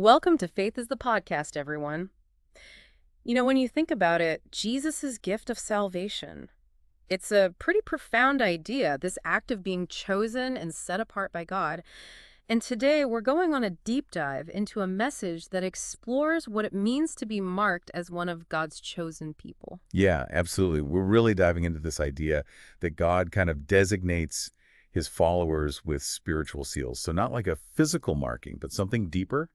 Welcome to Faith is the Podcast, everyone. When you think about it, Jesus' gift of salvation, it's a pretty profound idea, this act of being chosen and set apart by God. And today we're going on a deep dive into a message that explores what it means to be marked as one of God's chosen people. Yeah, absolutely. We're really diving into this idea that God kind of designates his followers with spiritual seals. So not like a physical marking, but something deeper,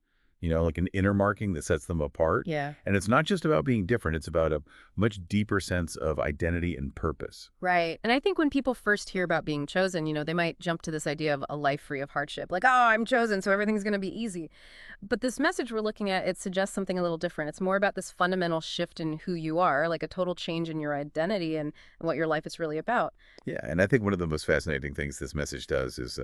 like an inner marking that sets them apart. Yeah. And it's not just about being different. It's about a much deeper sense of identity and purpose. Right. And I think when people first hear about being chosen, they might jump to this idea of a life free of hardship. Like, oh, I'm chosen, so everything's going to be easy. But this message we're looking at, it suggests something a little different. It's more about this fundamental shift in who you are, like a total change in your identity and what your life is really about. Yeah, and I think one of the most fascinating things this message does is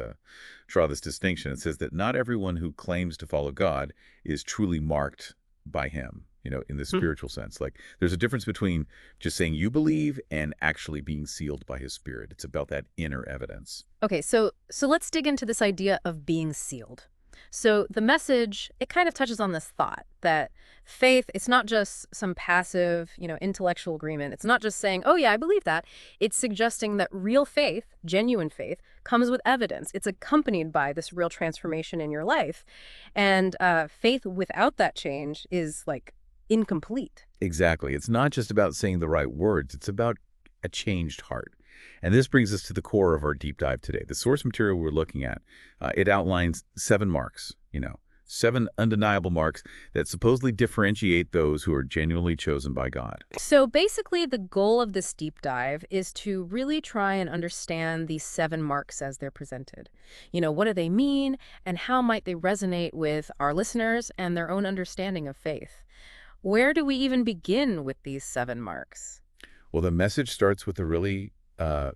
draw this distinction. It says that not everyone who claims to follow God is truly marked by him, in the spiritual sense. Like there's a difference between just saying you believe and actually being sealed by his spirit. It's about that inner evidence. Okay, so let's dig into this idea of being sealed. So the message, it kind of touches on this thought that faith, it's not just some passive, intellectual agreement. It's not just saying, oh yeah, I believe that. It's suggesting that real faith, genuine faith, comes with evidence. It's accompanied by this real transformation in your life. And faith without that change is like incomplete. Exactly. It's not just about saying the right words. It's about a changed heart. And this brings us to the core of our deep dive today. The source material we're looking at, it outlines 7 marks, 7 undeniable marks that supposedly differentiate those who are genuinely chosen by God. So basically, the goal of this deep dive is to really try and understand these 7 marks as they're presented. What do they mean, and how might they resonate with our listeners and their own understanding of faith? Where do we even begin with these 7 marks? Well, the message starts with a really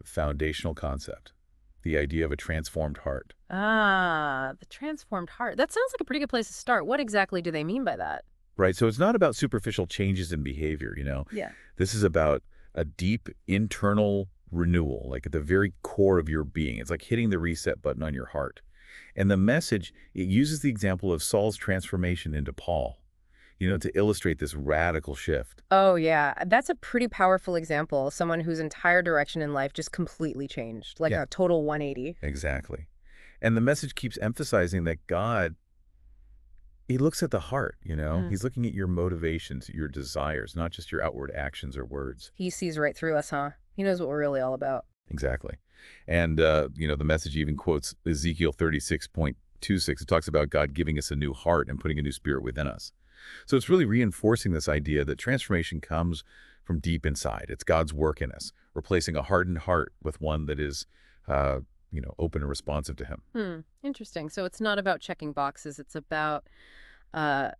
foundational concept, the idea of a transformed heart. Ah, the transformed heart. That sounds like a pretty good place to start. What exactly do they mean by that? Right. So it's not about superficial changes in behavior. Yeah. This is about a deep internal renewal, like at the very core of your being. It's like hitting the reset button on your heart. And the message, it uses the example of Saul's transformation into Paul, to illustrate this radical shift. Oh, yeah. That's a pretty powerful example. Someone whose entire direction in life just completely changed, like Yeah, a total 180. exactly. And the message keeps emphasizing that God, he looks at the heart, Mm. He's looking at your motivations, your desires, not just your outward actions or words. He sees right through us, huh? He knows what we're really all about. Exactly. And, the message even quotes Ezekiel 36:26. It talks about God giving us a new heart and putting a new spirit within us. So it's really reinforcing this idea that transformation comes from deep inside. It's God's work in us, replacing a hardened heart with one that is, open and responsive to him. Interesting. So it's not about checking boxes. It's about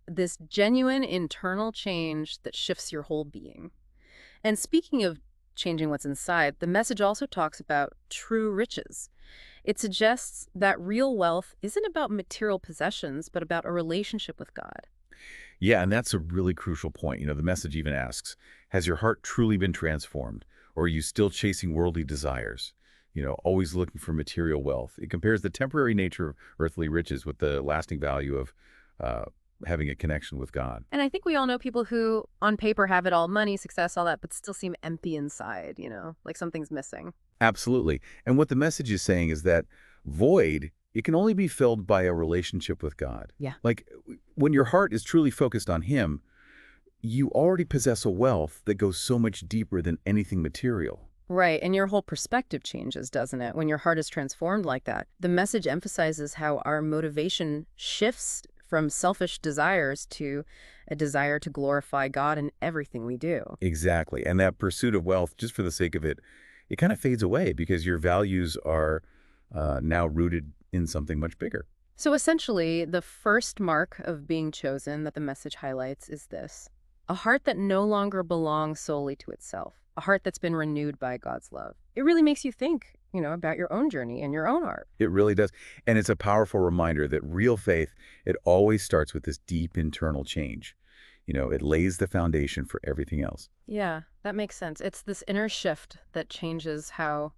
this genuine internal change that shifts your whole being. And speaking of changing what's inside, the message also talks about true riches. It suggests that real wealth isn't about material possessions, but about a relationship with God. Yeah, and that's a really crucial point. The message even asks, has your heart truly been transformed? Or are you still chasing worldly desires? Always looking for material wealth. It compares the temporary nature of earthly riches with the lasting value of having a connection with God. And I think we all know people who, on paper, have it all, money, success, all that, but still seem empty inside, like something's missing. Absolutely. And what the message is saying is that void, it can only be filled by a relationship with God. Yeah. Like when your heart is truly focused on him, you already possess a wealth that goes so much deeper than anything material. Right, and your whole perspective changes, doesn't it, when your heart is transformed like that? The message emphasizes how our motivation shifts from selfish desires to a desire to glorify God in everything we do. Exactly. And that pursuit of wealth, just for the sake of it, it kind of fades away because your values are now rooted in something much bigger. So essentially, the first mark of being chosen that the message highlights is this: a heart that no longer belongs solely to itself, a heart that's been renewed by God's love. It really makes you think, about your own journey and your own heart. It really does. And it's a powerful reminder that real faith, it always starts with this deep internal change. It lays the foundation for everything else. Yeah, that makes sense. It's this inner shift that changes how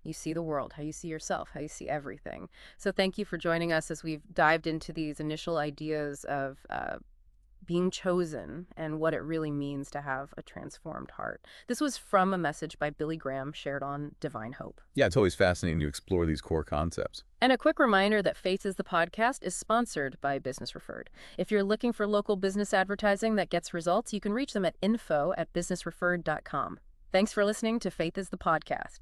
you see the world, how you see yourself, how you see everything. So thank you for joining us as we've dived into these initial ideas of being chosen and what it really means to have a transformed heart. This was from a message by Billy Graham shared on Divine Hope. Yeah, it's always fascinating to explore these core concepts. And a quick reminder that Faith is the Podcast is sponsored by Business Referred. If you're looking for local business advertising that gets results, you can reach them at info@businessreferred.com. Thanks for listening to Faith is the Podcast.